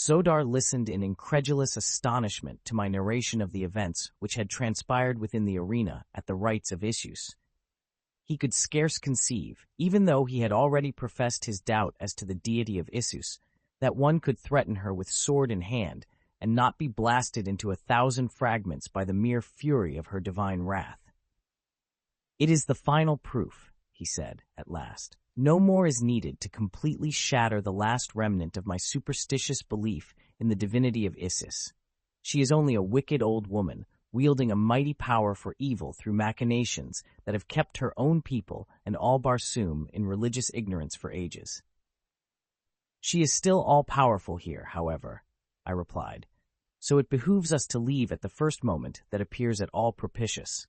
Zodar listened in incredulous astonishment to my narration of the events which had transpired within the arena at the rites of Issus. He could scarce conceive, even though he had already professed his doubt as to the deity of Issus, that one could threaten her with sword in hand and not be blasted into 1,000 fragments by the mere fury of her divine wrath. "It is the final proof," he said at last. "No more is needed to completely shatter the last remnant of my superstitious belief in the divinity of Isis. She is only a wicked old woman, wielding a mighty power for evil through machinations that have kept her own people and all Barsoom in religious ignorance for ages." "She is still all-powerful here, however," I replied, "so it behooves us to leave at the first moment that appears at all propitious."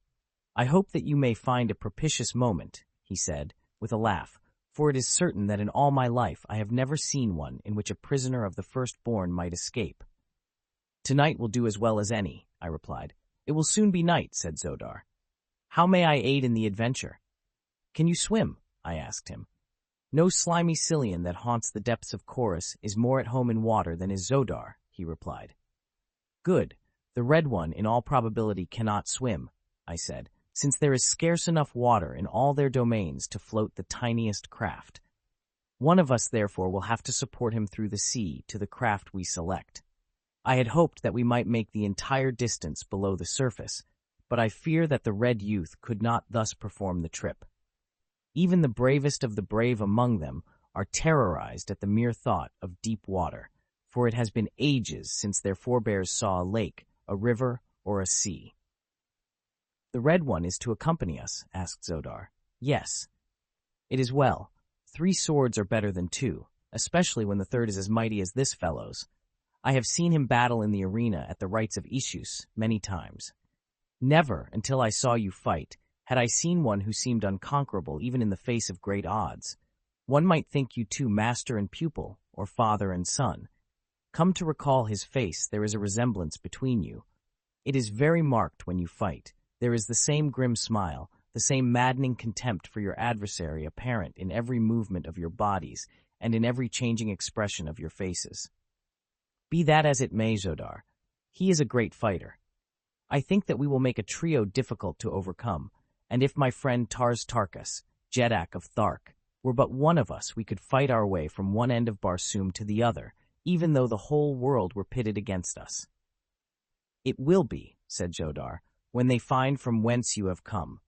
"I hope that you may find a propitious moment," he said, with a laugh, "for it is certain that in all my life I have never seen one in which a prisoner of the firstborn might escape." "Tonight will do as well as any," I replied. "It will soon be night," said Zodar. "How may I aid in the adventure?" "Can you swim?" I asked him. "No slimy Cillian that haunts the depths of Chorus is more at home in water than is Zodar," he replied. "Good. The Red One in all probability cannot swim," I said, "since there is scarce enough water in all their domains to float the tiniest craft. One of us, therefore, will have to support him through the sea to the craft we select. I had hoped that we might make the entire distance below the surface, but I fear that the Red Youth could not thus perform the trip. Even the bravest of the brave among them are terrorized at the mere thought of deep water, for it has been ages since their forebears saw a lake, a river, or a sea." "The Red One is to accompany us?" asked Zodar. "Yes." "It is well. 3 swords are better than 2, especially when the third is as mighty as this fellow's. I have seen him battle in the arena at the rites of Issus many times. Never, until I saw you fight, had I seen one who seemed unconquerable even in the face of great odds. One might think you two master and pupil, or father and son. Come to recall his face, there is a resemblance between you. It is very marked when you fight. There is the same grim smile, the same maddening contempt for your adversary apparent in every movement of your bodies and in every changing expression of your faces. Be that as it may, Zodar, he is a great fighter. I think that we will make a trio difficult to overcome, and if my friend Tars Tarkas, Jeddak of Thark, were but one of us, we could fight our way from one end of Barsoom to the other, even though the whole world were pitted against us." "It will be," said Zodar, "when they find from whence you have come.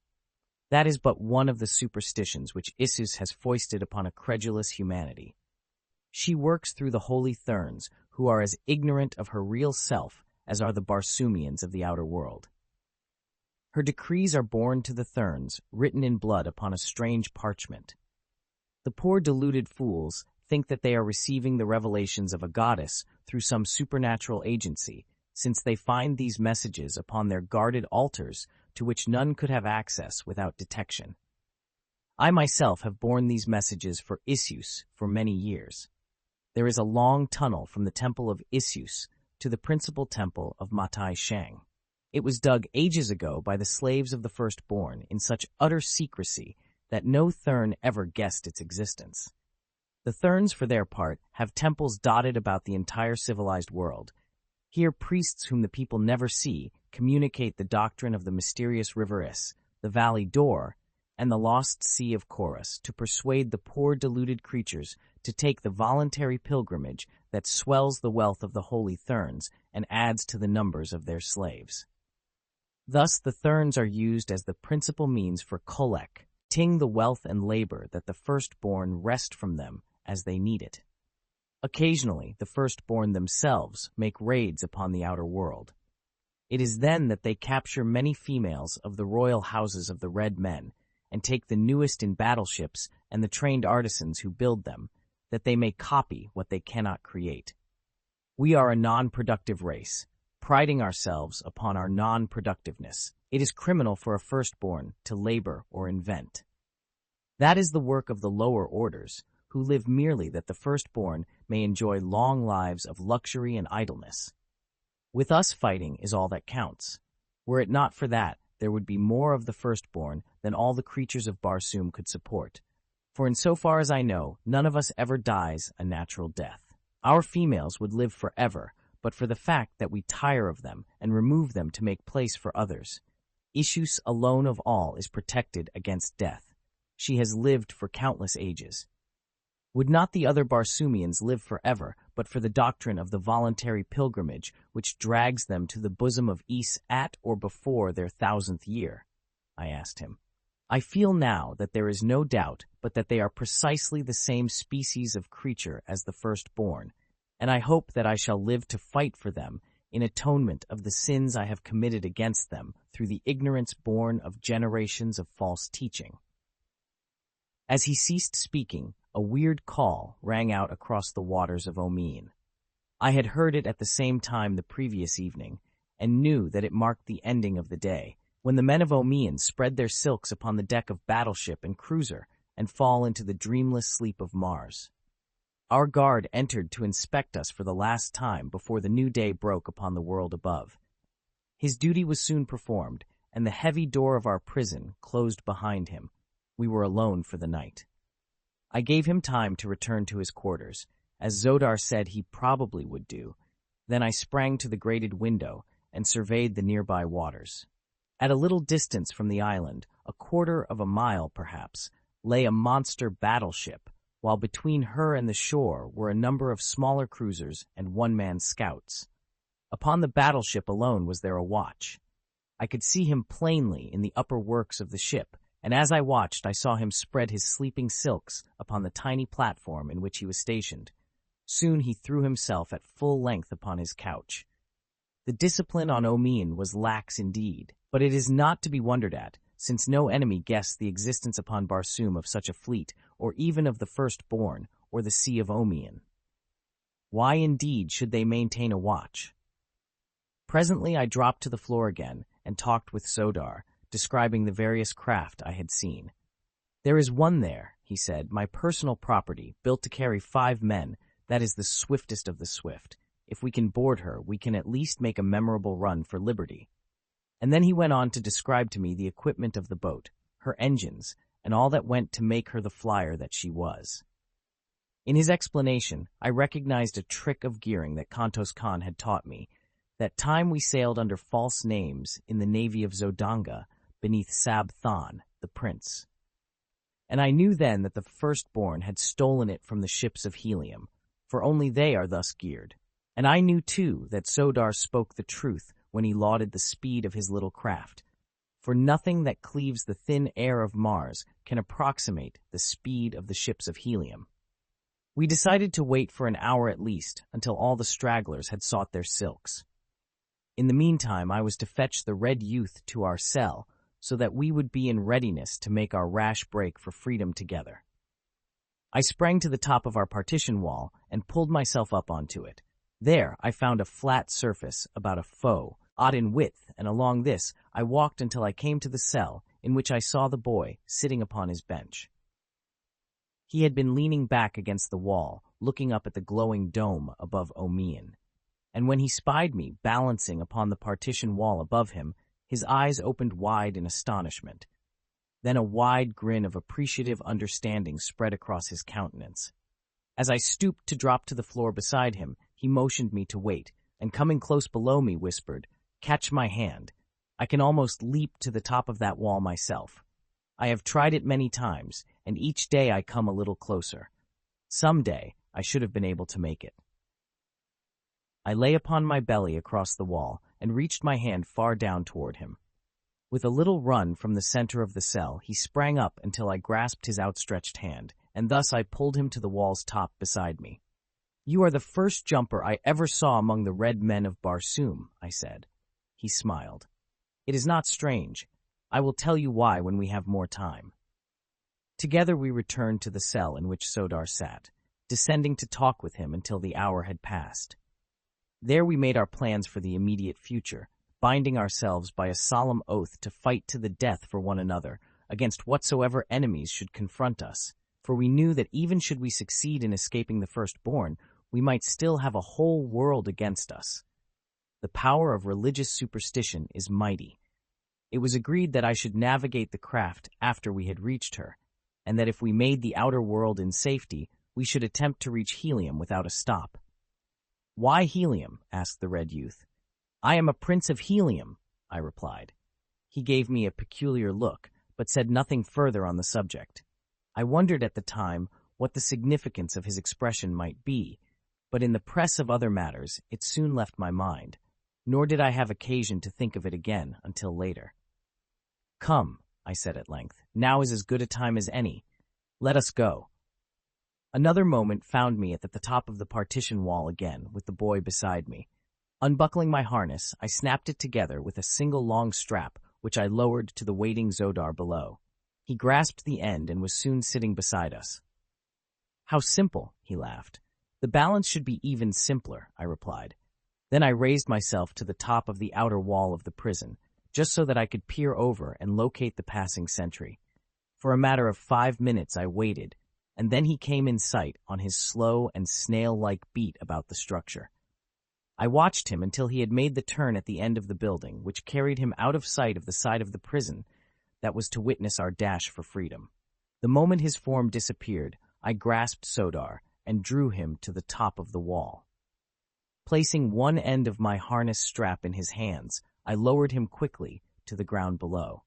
That is but one of the superstitions which Issus has foisted upon a credulous humanity. She works through the holy Therns, who are as ignorant of her real self as are the Barsoomians of the outer world. Her decrees are borne to the Therns, written in blood upon a strange parchment. The poor deluded fools think that they are receiving the revelations of a goddess through some supernatural agency, since they find these messages upon their guarded altars to which none could have access without detection. I myself have borne these messages for Issus for many years. There is a long tunnel from the temple of Issus to the principal temple of Matai Shang. It was dug ages ago by the slaves of the firstborn in such utter secrecy that no Thern ever guessed its existence. The Therns, for their part, have temples dotted about the entire civilized world. Here priests whom the people never see communicate the doctrine of the mysterious river Is, the Valley Dor, and the lost sea of Chorus to persuade the poor deluded creatures to take the voluntary pilgrimage that swells the wealth of the holy Therns and adds to the numbers of their slaves. Thus the Therns are used as the principal means for kolek, ting the wealth and labor that the firstborn wrest from them as they need it. Occasionally, the firstborn themselves make raids upon the outer world. It is then that they capture many females of the royal houses of the Red Men and take the newest in battleships and the trained artisans who build them, that they may copy what they cannot create. We are a non-productive race, priding ourselves upon our non-productiveness. It is criminal for a firstborn to labor or invent. That is the work of the lower orders, who live merely that the firstborn may enjoy long lives of luxury and idleness. With us, fighting is all that counts. Were it not for that, there would be more of the firstborn than all the creatures of Barsoom could support. For in so far as I know, none of us ever dies a natural death. Our females would live forever, but for the fact that we tire of them and remove them to make place for others. Issus alone of all is protected against death. She has lived for countless ages. Would not the other Barsoomians live forever, but for the doctrine of the voluntary pilgrimage which drags them to the bosom of Is at or before their 1000th year? I asked him. I feel now that there is no doubt but that they are precisely the same species of creature as the firstborn, and I hope that I shall live to fight for them in atonement of the sins I have committed against them through the ignorance born of generations of false teaching. As he ceased speaking, a weird call rang out across the waters of Omeen. I had heard it at the same time the previous evening, and knew that it marked the ending of the day, when the men of Omeen spread their silks upon the deck of battleship and cruiser and fall into the dreamless sleep of Mars. Our guard entered to inspect us for the last time before the new day broke upon the world above. His duty was soon performed, and the heavy door of our prison closed behind him. We were alone for the night. I gave him time to return to his quarters, as Zodar said he probably would do. Then I sprang to the grated window and surveyed the nearby waters. At a little distance from the island, a quarter of a mile perhaps, lay a monster battleship, while between her and the shore were a number of smaller cruisers and one-man scouts. Upon the battleship alone was there a watch. I could see him plainly in the upper works of the ship, and as I watched I saw him spread his sleeping silks upon the tiny platform in which he was stationed. Soon he threw himself at full length upon his couch. The discipline on Omeen was lax indeed, but it is not to be wondered at, since no enemy guessed the existence upon Barsoom of such a fleet, or even of the firstborn, or the Sea of Omeen. Why indeed should they maintain a watch? Presently I dropped to the floor again and talked with Zodar, describing the various craft I had seen. There is one there, he said, my personal property, built to carry 5 men, that is the swiftest of the swift. If we can board her, we can at least make a memorable run for liberty. And then he went on to describe to me the equipment of the boat, her engines, and all that went to make her the flyer that she was. In his explanation, I recognized a trick of gearing that Kantos Khan had taught me. That time we sailed under false names in the navy of Zodanga, beneath Sab Than, the prince. And I knew then that the firstborn had stolen it from the ships of Helium, for only they are thus geared. And I knew, too, that Zodar spoke the truth when he lauded the speed of his little craft, for nothing that cleaves the thin air of Mars can approximate the speed of the ships of Helium. We decided to wait for an hour at least until all the stragglers had sought their silks. In the meantime, I was to fetch the Red Youth to our cell, so that we would be in readiness to make our rash break for freedom together. I sprang to the top of our partition wall and pulled myself up onto it. There I found a flat surface about a foot, odd in width, and along this I walked until I came to the cell in which I saw the boy sitting upon his bench. He had been leaning back against the wall, looking up at the glowing dome above Omeen, and when he spied me balancing upon the partition wall above him, his eyes opened wide in astonishment. Then a wide grin of appreciative understanding spread across his countenance. As I stooped to drop to the floor beside him, he motioned me to wait, and coming close below me whispered, "Catch my hand. I can almost leap to the top of that wall myself. I have tried it many times, and each day I come a little closer. Some day I should have been able to make it." I lay upon my belly across the wall and reached my hand far down toward him. With a little run from the center of the cell, he sprang up until I grasped his outstretched hand, and thus I pulled him to the wall's top beside me. "You are the first jumper I ever saw among the red men of Barsoom," I said. He smiled. "It is not strange. I will tell you why when we have more time." Together we returned to the cell in which Zodar sat, descending to talk with him until the hour had passed. There we made our plans for the immediate future, binding ourselves by a solemn oath to fight to the death for one another against whatsoever enemies should confront us, for we knew that even should we succeed in escaping the firstborn, we might still have a whole world against us. The power of religious superstition is mighty. It was agreed that I should navigate the craft after we had reached her, and that if we made the outer world in safety, we should attempt to reach Helium without a stop. "Why helium?" asked the red youth. "I am a prince of helium," I replied. He gave me a peculiar look, but said nothing further on the subject. I wondered at the time what the significance of his expression might be, but in the press of other matters it soon left my mind, nor did I have occasion to think of it again until later. "Come," I said at length, "now is as good a time as any. Let us go." Another moment found me at the top of the partition wall again, with the boy beside me. Unbuckling my harness, I snapped it together with a single long strap, which I lowered to the waiting Zodar below. He grasped the end and was soon sitting beside us. "How simple," he laughed. "The balance should be even simpler," I replied. Then I raised myself to the top of the outer wall of the prison, just so that I could peer over and locate the passing sentry. For a matter of 5 minutes I waited, and then he came in sight on his slow and snail-like beat about the structure. I watched him until he had made the turn at the end of the building, which carried him out of sight of the side of the prison that was to witness our dash for freedom. The moment his form disappeared, I grasped Zodar and drew him to the top of the wall. Placing one end of my harness strap in his hands, I lowered him quickly to the ground below.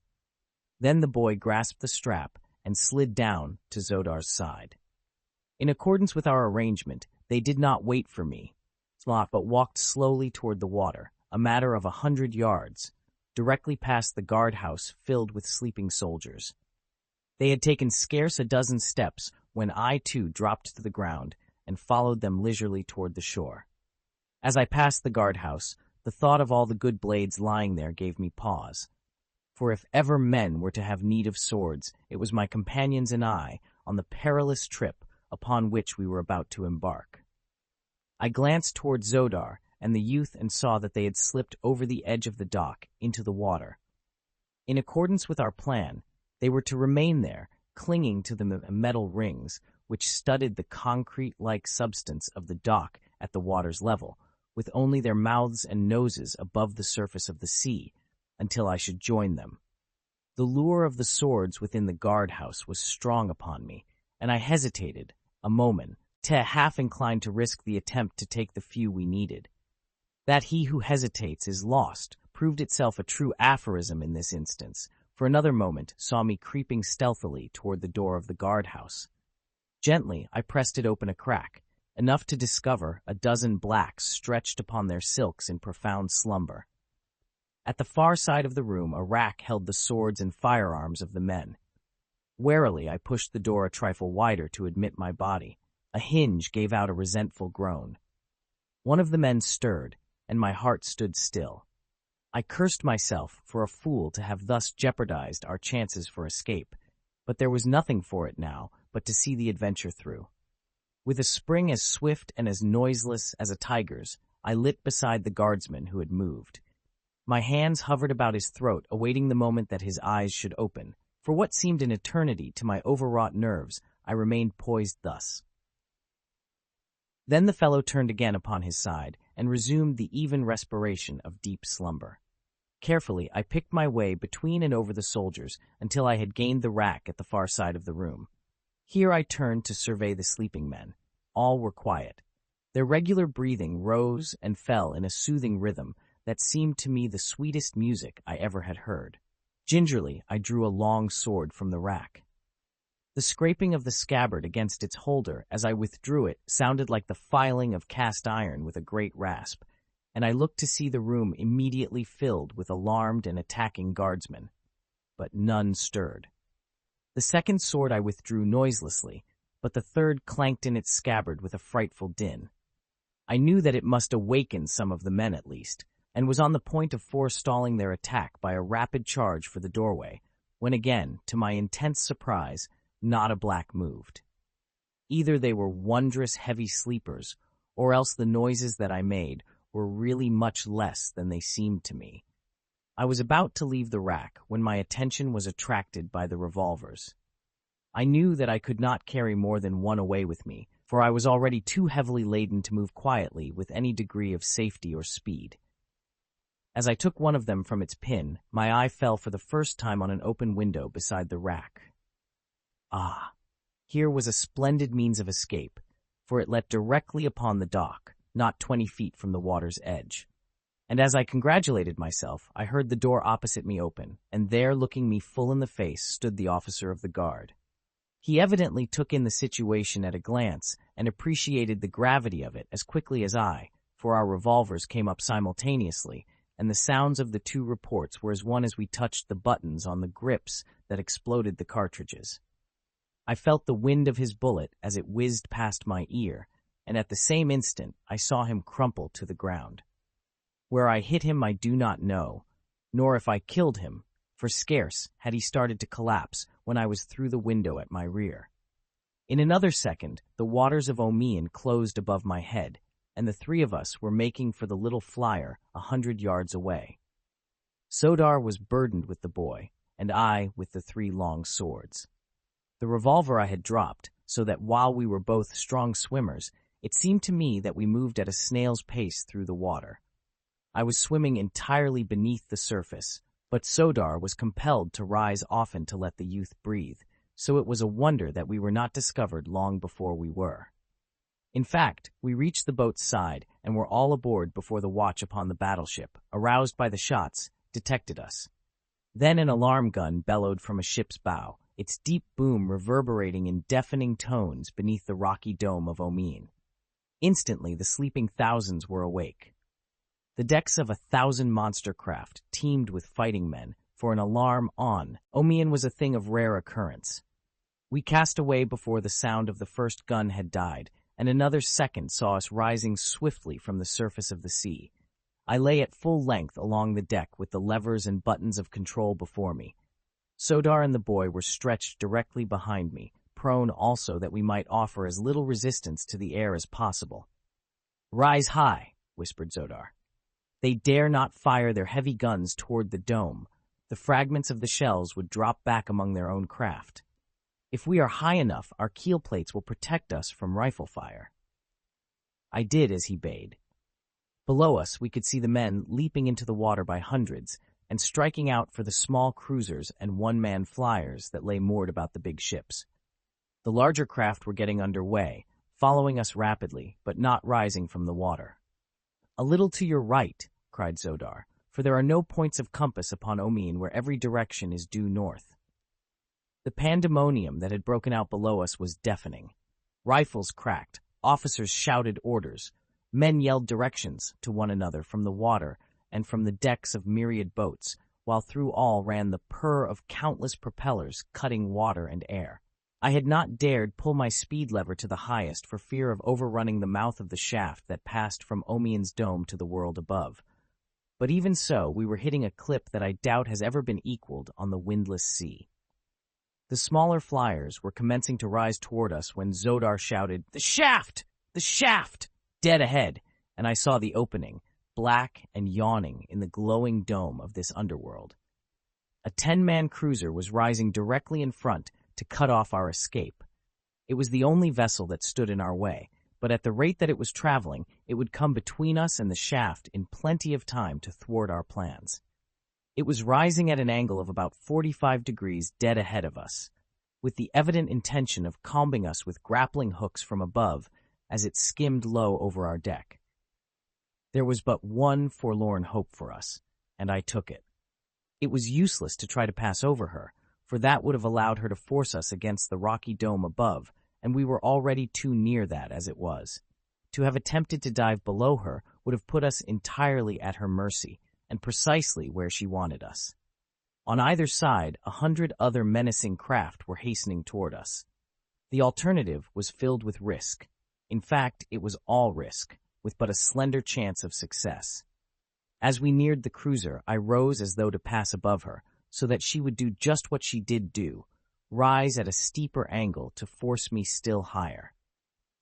Then the boy grasped the strap and slid down to Zodar's side. In accordance with our arrangement, they did not wait for me, but walked slowly toward the water, a matter of 100 yards, directly past the guardhouse filled with sleeping soldiers. They had taken scarce a dozen steps when I too dropped to the ground and followed them leisurely toward the shore. As I passed the guardhouse, the thought of all the good blades lying there gave me pause. For if ever men were to have need of swords, it was my companions and I on the perilous trip upon which we were about to embark. I glanced toward Zodar and the youth and saw that they had slipped over the edge of the dock into the water. In accordance with our plan, they were to remain there, clinging to the metal rings which studded the concrete-like substance of the dock at the water's level, with only their mouths and noses above the surface of the sea, until I should join them. The lure of the swords within the guardhouse was strong upon me, and I hesitated a moment, half inclined to risk the attempt to take the few we needed. That he who hesitates is lost proved itself a true aphorism in this instance, for another moment saw me creeping stealthily toward the door of the guardhouse. Gently, I pressed it open a crack, enough to discover a dozen blacks stretched upon their silks in profound slumber. At the far side of the room, a rack held the swords and firearms of the men. Warily, I pushed the door a trifle wider to admit my body. A hinge gave out a resentful groan. One of the men stirred, and my heart stood still. I cursed myself for a fool to have thus jeopardized our chances for escape, but there was nothing for it now but to see the adventure through. With a spring as swift and as noiseless as a tiger's, I lit beside the guardsman who had moved. My hands hovered about his throat, awaiting the moment that his eyes should open. For what seemed an eternity to my overwrought nerves, I remained poised thus. Then the fellow turned again upon his side and resumed the even respiration of deep slumber. Carefully, I picked my way between and over the soldiers until I had gained the rack at the far side of the room. Here I turned to survey the sleeping men. All were quiet. Their regular breathing rose and fell in a soothing rhythm that seemed to me the sweetest music I ever had heard. Gingerly, I drew a long sword from the rack. The scraping of the scabbard against its holder as I withdrew it sounded like the filing of cast iron with a great rasp, and I looked to see the room immediately filled with alarmed and attacking guardsmen. But none stirred. The second sword I withdrew noiselessly, but the third clanked in its scabbard with a frightful din. I knew that it must awaken some of the men at least, and was on the point of forestalling their attack by a rapid charge for the doorway, when again, to my intense surprise, not a black moved. Either they were wondrous heavy sleepers, or else the noises that I made were really much less than they seemed to me. I was about to leave the rack when my attention was attracted by the revolvers. I knew that I could not carry more than one away with me, for I was already too heavily laden to move quietly with any degree of safety or speed. As I took one of them from its pin, my eye fell for the first time on an open window beside the rack. Ah, here was a splendid means of escape, for it let directly upon the dock, not 20 feet from the water's edge. And as I congratulated myself, I heard the door opposite me open, and there, looking me full in the face, stood the officer of the guard. He evidently took in the situation at a glance and appreciated the gravity of it as quickly as I, for our revolvers came up simultaneously, and the sounds of the two reports were as one as we touched the buttons on the grips that exploded the cartridges. I felt the wind of his bullet as it whizzed past my ear, and at the same instant I saw him crumple to the ground. Where I hit him I do not know, nor if I killed him, for scarce had he started to collapse when I was through the window at my rear. In another second, the waters of Omian closed above my head, and the three of us were making for the little flyer 100 yards away. Sodar was burdened with the boy, and I with the three long swords. The revolver I had dropped, so that while we were both strong swimmers, it seemed to me that we moved at a snail's pace through the water. I was swimming entirely beneath the surface, but Sodar was compelled to rise often to let the youth breathe, so it was a wonder that we were not discovered long before we were. In fact, we reached the boat's side and were all aboard before the watch upon the battleship, aroused by the shots, detected us. Then an alarm gun bellowed from a ship's bow, its deep boom reverberating in deafening tones beneath the rocky dome of Omian. Instantly, the sleeping thousands were awake. The decks of 1,000 monster craft teemed with fighting men, for an alarm on Omian was a thing of rare occurrence. We cast away before the sound of the first gun had died, and another second saw us rising swiftly from the surface of the sea. I lay at full length along the deck with the levers and buttons of control before me. Sodar and the boy were stretched directly behind me, prone also that we might offer as little resistance to the air as possible. "Rise high," whispered Sodar. "They dare not fire their heavy guns toward the dome. The fragments of the shells would drop back among their own craft. If we are high enough, our keel plates will protect us from rifle fire." I did as he bade. Below us, we could see the men leaping into the water by hundreds and striking out for the small cruisers and one-man flyers that lay moored about the big ships. The larger craft were getting under way, following us rapidly, but not rising from the water. "A little to your right," cried Sodar, "for there are no points of compass upon Omian where every direction is due north." The pandemonium that had broken out below us was deafening. Rifles cracked, officers shouted orders, men yelled directions to one another from the water and from the decks of myriad boats, while through all ran the purr of countless propellers cutting water and air. I had not dared pull my speed lever to the highest for fear of overrunning the mouth of the shaft that passed from Omian's dome to the world above. But even so, we were hitting a clip that I doubt has ever been equaled on the windless sea. The smaller flyers were commencing to rise toward us when Sodar shouted, "The shaft! The shaft!" dead ahead, and I saw the opening, black and yawning in the glowing dome of this underworld. A 10-man cruiser was rising directly in front to cut off our escape. It was the only vessel that stood in our way, but at the rate that it was traveling, it would come between us and the shaft in plenty of time to thwart our plans. It was rising at an angle of about 45 degrees dead ahead of us, with the evident intention of combing us with grappling hooks from above as it skimmed low over our deck. There was but one forlorn hope for us, and I took it. It was useless to try to pass over her, for that would have allowed her to force us against the rocky dome above, and we were already too near that as it was. To have attempted to dive below her would have put us entirely at her mercy, and precisely where she wanted us. On either side, 100 other menacing craft were hastening toward us. The alternative was filled with risk. In fact, it was all risk, with but a slender chance of success. As we neared the cruiser, I rose as though to pass above her, so that she would do just what she did do, rise at a steeper angle to force me still higher.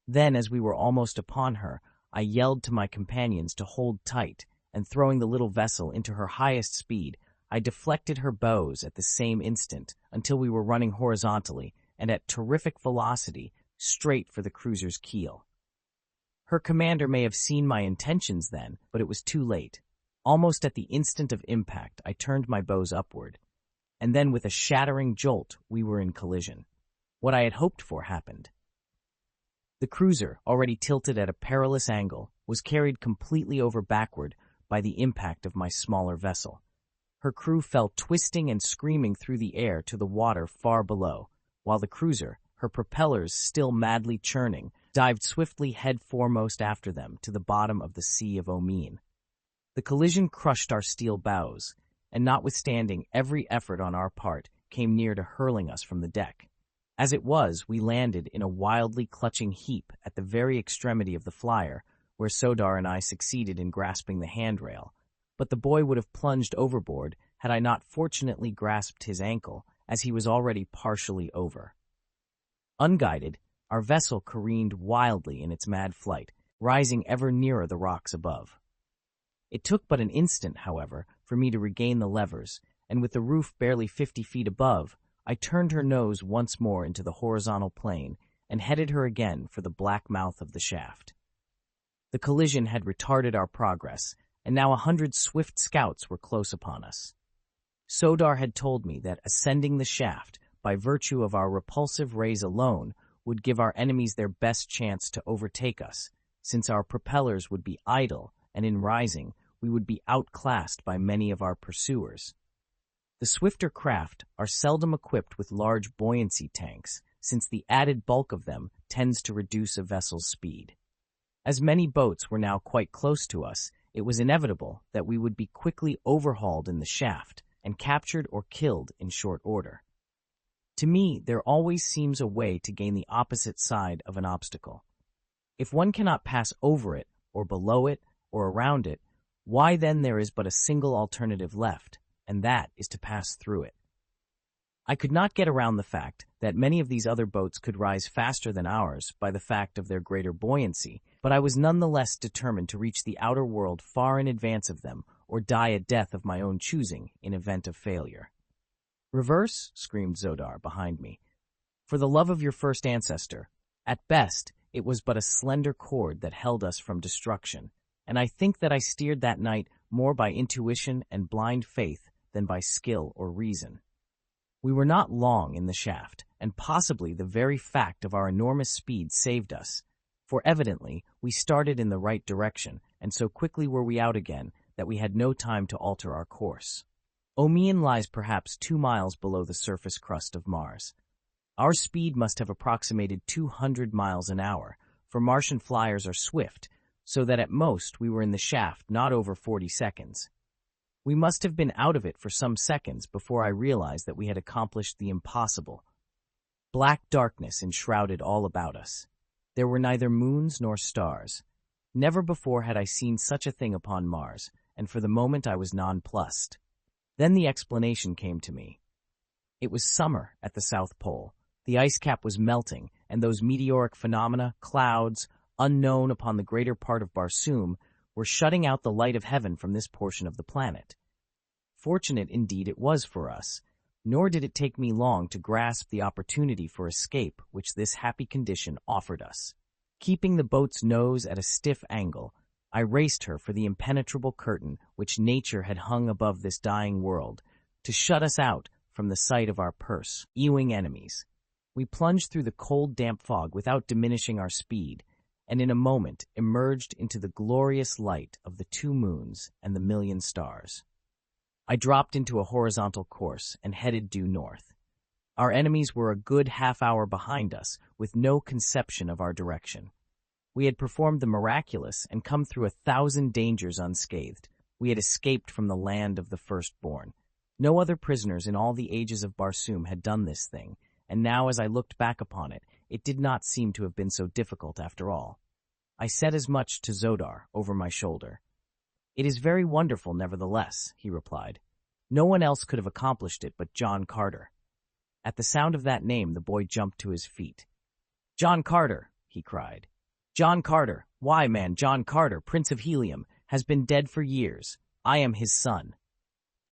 Then, as we were almost upon her, I yelled to my companions to hold tight, and throwing the little vessel into her highest speed, I deflected her bows at the same instant until we were running horizontally and at terrific velocity straight for the cruiser's keel. Her commander may have seen my intentions then, but it was too late. Almost at the instant of impact, I turned my bows upward, and then with a shattering jolt, we were in collision. What I had hoped for happened. The cruiser, already tilted at a perilous angle, was carried completely over backward by the impact of my smaller vessel. Her crew fell twisting and screaming through the air to the water far below, while the cruiser, her propellers still madly churning, dived swiftly head foremost after them to the bottom of the Sea of Omin. The collision crushed our steel bows, and notwithstanding every effort on our part, came near to hurling us from the deck. As it was, we landed in a wildly clutching heap at the very extremity of the flyer, where Sodar and I succeeded in grasping the handrail, but the boy would have plunged overboard had I not fortunately grasped his ankle, as he was already partially over. Unguided, our vessel careened wildly in its mad flight, rising ever nearer the rocks above. It took but an instant, however, for me to regain the levers, and with the roof barely 50 feet above, I turned her nose once more into the horizontal plane and headed her again for the black mouth of the shaft. The collision had retarded our progress, and now 100 swift scouts were close upon us. Sodar had told me that ascending the shaft, by virtue of our repulsive rays alone, would give our enemies their best chance to overtake us, since our propellers would be idle, and in rising, we would be outclassed by many of our pursuers. The swifter craft are seldom equipped with large buoyancy tanks, since the added bulk of them tends to reduce a vessel's speed. As many boats were now quite close to us, it was inevitable that we would be quickly overhauled in the shaft and captured or killed in short order. To me, there always seems a way to gain the opposite side of an obstacle. If one cannot pass over it, or below it, or around it, why then there is but a single alternative left, and that is to pass through it. I could not get around the fact that many of these other boats could rise faster than ours by the fact of their greater buoyancy, but I was nonetheless determined to reach the outer world far in advance of them, or die a death of my own choosing in event of failure. "Reverse!" screamed Sodar behind me. "For the love of your first ancestor." At best, it was but a slender cord that held us from destruction, and I think that I steered that night more by intuition and blind faith than by skill or reason. We were not long in the shaft, and possibly the very fact of our enormous speed saved us, for evidently we started in the right direction, and so quickly were we out again that we had no time to alter our course. Omin lies perhaps 2 miles below the surface crust of Mars. Our speed must have approximated 200 miles an hour, for Martian flyers are swift, so that at most we were in the shaft not over 40 seconds. We must have been out of it for some seconds before I realized that we had accomplished the impossible. Black darkness enshrouded all about us. There were neither moons nor stars. Never before had I seen such a thing upon Mars, and for the moment I was nonplussed. Then the explanation came to me. It was summer at the South Pole. The ice cap was melting, and those meteoric phenomena, clouds, unknown upon the greater part of Barsoom, were shutting out the light of heaven from this portion of the planet. Fortunate indeed it was for us, nor did it take me long to grasp the opportunity for escape which this happy condition offered us. Keeping the boat's nose at a stiff angle, I raced her for the impenetrable curtain which nature had hung above this dying world, to shut us out from the sight of our pursuing enemies. We plunged through the cold, damp fog without diminishing our speed, and in a moment emerged into the glorious light of the 2 moons and the 1,000,000 stars. I dropped into a horizontal course and headed due north. Our enemies were a good half-hour behind us, with no conception of our direction. We had performed the miraculous and come through 1,000 dangers unscathed. We had escaped from the land of the firstborn. No other prisoners in all the ages of Barsoom had done this thing, and now as I looked back upon it, it did not seem to have been so difficult after all. I said as much to Sodar over my shoulder. "It is very wonderful, nevertheless," he replied. "No one else could have accomplished it but John Carter." At the sound of that name, the boy jumped to his feet. "John Carter!" he cried. "John Carter! Why, man, John Carter, Prince of Helium, has been dead for years. I am his son."